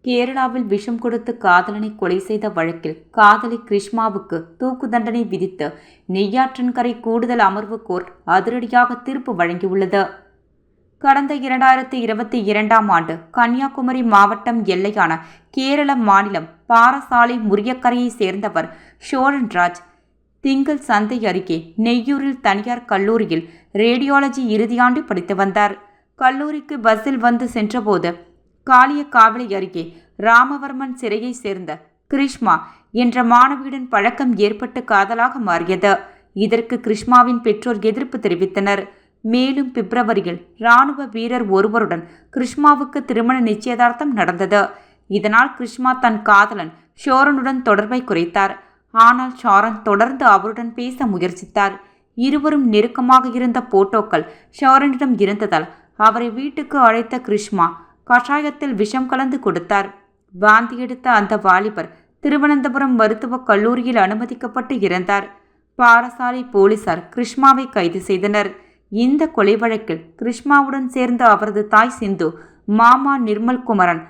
கேரளாவில் விஷம் கொடுத்து காதலனை கொலை செய்த வழக்கில் காதலி கிருஷ்மாவுக்கு தூக்கு தண்டனை விதித்து நெய்யாற்றின்கரை கூடுதல் அமர்வு கோர்ட் அதிரடியாக தீர்ப்பு வழங்கியுள்ளது. கடந்த 2022ஆம் ஆண்டு கன்னியாகுமரி மாவட்டம் எல்லையான கேரள மாநிலம் பாரசாலை முரியக்கரையை சேர்ந்தவர் ஷோரன்ராஜ். திங்கள் சந்தை அருகே நெய்யூரில் தனியார் கல்லூரியில் ரேடியாலஜி இறுதியாண்டு படித்து வந்தார். கல்லூரிக்கு பஸ்ஸில் வந்து சென்றபோது காளியக்காவிளை அருகே ராமவர்மன் சிறையை சேர்ந்த கிருஷ்மா என்ற மாணவியுடன் பழக்கம் ஏற்பட்டு காதலாக மாறியது. இதற்கு கிருஷ்மாவின் பெற்றோர் எதிர்ப்பு தெரிவித்தனர். மேலும் பிப்ரவரியில் இராணுவ வீரர் ஒருவருடன் கிருஷ்மாவுக்கு திருமண நிச்சயதார்த்தம் நடந்தது. இதனால் கிருஷ்மா தன் காதலன் ஷோரனுடன் தொடர்பை குறைத்தார். ஆனால் ஷோரன் தொடர்ந்து அவருடன் பேச முயற்சித்தார். இருவரும் நெருக்கமாக இருந்த போட்டோக்கள் ஷோரனிடம் இருந்ததால் அவரை வீட்டுக்கு அழைத்த கிருஷ்மா கஷாயத்தில் விஷம் கலந்து கொடுத்தார். வாந்தி எடுத்த அந்த வாலிபர் திருவனந்தபுரம் மருத்துவக் கல்லூரியில் அனுமதிக்கப்பட்டு இறந்தார். பாரசாலை போலீசார் கிருஷ்மாவை கைது செய்தனர். இந்த கொலை வழக்கில் கிருஷ்மாவுடன் சேர்ந்த அவரது தாய் சிந்து, மாமா நிர்மல் குமரன்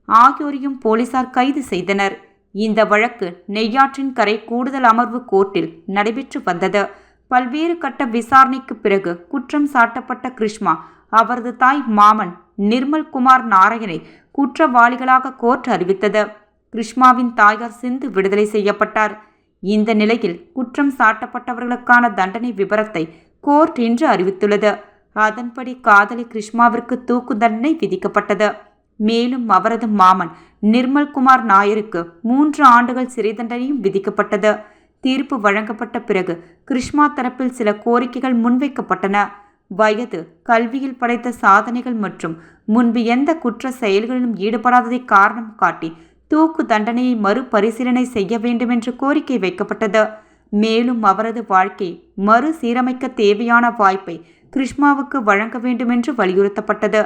ஆகியோரையும் போலீசார் கைது செய்தனர். இந்த வழக்கு நெய்யாற்றின் கரை கூடுதல் அமர்வு கோர்ட்டில் நடைபெற்று வந்தது. பல்வேறு கட்ட விசாரணைக்கு பிறகு குற்றம் சாட்டப்பட்ட கிருஷ்மா அவரது தாய் மாமன் நிர்மல் குமார் நாராயணை குற்றவாளிகளாக கோர்ட் அறிவித்தது. கிருஷ்மாவின் தாயார் சிந்து விடுதலை செய்யப்பட்டார். இந்த நிலையில் குற்றம் சாட்டப்பட்டவர்களுக்கான தண்டனை விபரத்தை கோர்ட் இன்று அறிவித்துள்ளது. அதன்படி காதலி கிருஷ்மாவிற்கு தூக்கு தண்டனை விதிக்கப்பட்டது. மேலும் அவரது மாமன் நிர்மல் குமார் நாயருக்கு 3 ஆண்டுகள் சிறை தண்டனையும் விதிக்கப்பட்டது. தீர்ப்பு வழங்கப்பட்ட பிறகு கிருஷ்மா தரப்பில் சில கோரிக்கைகள் முன்வைக்கப்பட்டன. வயது, கல்வியில் படைத்த சாதனைகள் மற்றும் முன்பு எந்த குற்ற செயல்களிலும் ஈடுபடாததை காரணம் காட்டி தூக்கு தண்டனையை மறுபரிசீலனை செய்ய வேண்டுமென்று கோரிக்கை வைக்கப்பட்டது. மேலும் அவரது வாழ்க்கை மறுசீரமைக்க தேவையான வாய்ப்பை கிருஷ்மாவுக்கு வழங்க வேண்டுமென்று வலியுறுத்தப்பட்டது.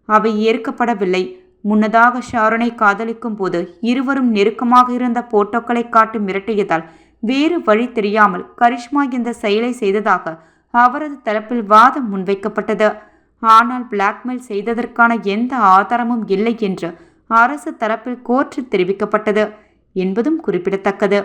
அவை ஏற்கப்படவில்லை. முன்னதாக ஷாரனை காதலிக்கும் போது இருவரும் நெருக்கமாக இருந்த போட்டோக்களை காட்டி மிரட்டியதால் வேறு வழி தெரியாமல் கரிஷ்மா இந்த செயலை செய்ததாக அவரது தரப்பில் வாதம் முன்வைக்கப்பட்டது. ஆனால் பிளாக்மெயில் செய்ததற்கான எந்த ஆதாரமும் இல்லை என்று அரசு தரப்பில் கோர்ட்டில் தெரிவிக்கப்பட்டது என்பதும் குறிப்பிடத்தக்கது.